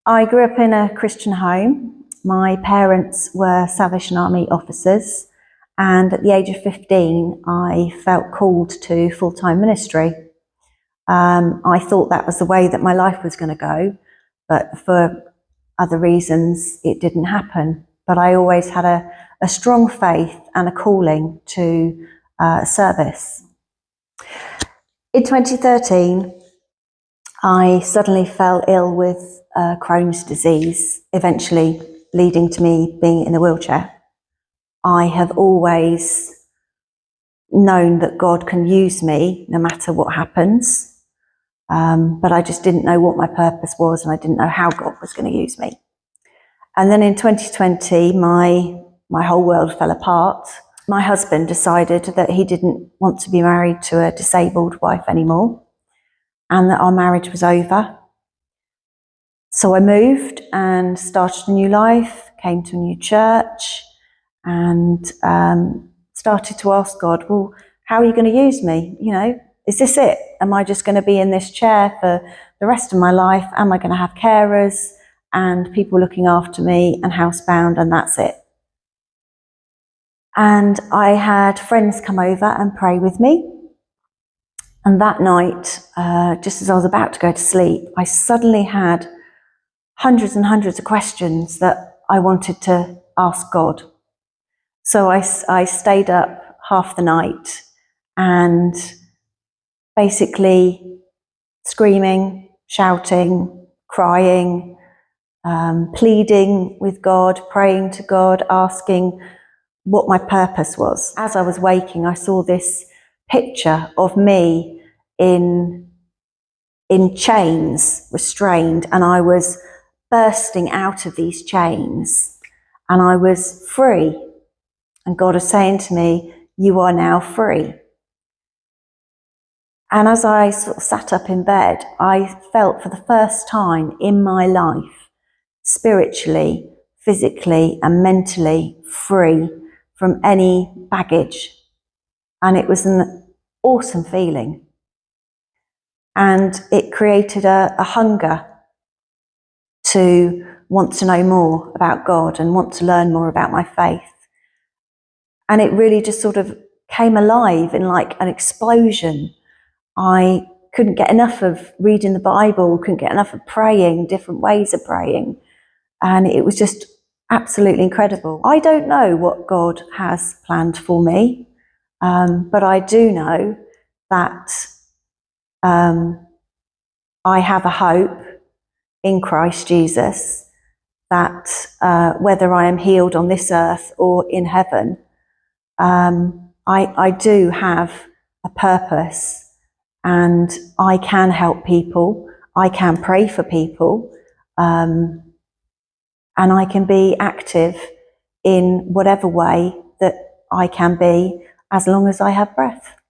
I grew up in a Christian home. My parents were Salvation Army officers, and at the age of 15, I felt called to full-time ministry. I thought that was the way that my life was going to go, but for other reasons, it didn't happen. But I always had a strong faith and a calling to service. In 2013, I suddenly fell ill with Crohn's disease, eventually leading to me being in a wheelchair. I have always known that God can use me no matter what happens, but I just didn't know what my purpose was, and I didn't know how God was going to use me. And then in 2020, my whole world fell apart. My husband decided that he didn't want to be married to a disabled wife anymore, and that our marriage was over. So I moved and started a new life, came to a new church, and started to ask God, well, how are you going to use me? You know, is this it? Am I just going to be in this chair for the rest of my life? Am I going to have carers and people looking after me and housebound, and that's it? And I had friends come over and pray with me. And that night, just as I was about to go to sleep, I suddenly had hundreds and hundreds of questions that I wanted to ask God. So I stayed up half the night and basically screaming, shouting, crying, pleading with God, praying to God, asking what my purpose was. As I was waking, I saw this picture of me in chains, restrained, and I was bursting out of these chains, and I was free. And God was saying to me, you are now free. And as I sort of sat up in bed, I felt for the first time in my life, spiritually, physically, and mentally free from any baggage. And it was an awesome feeling. And it created a hunger to want to know more about God and want to learn more about my faith. And it really just sort of came alive in like an explosion. I couldn't get enough of reading the Bible, couldn't get enough of praying, different ways of praying. And it was just absolutely incredible. I don't know what God has planned for me, but I do know that I have a hope in Christ Jesus, that whether I am healed on this earth or in heaven, I do have a purpose, and I can help people, I can pray for people, and I can be active in whatever way that I can be, as long as I have breath.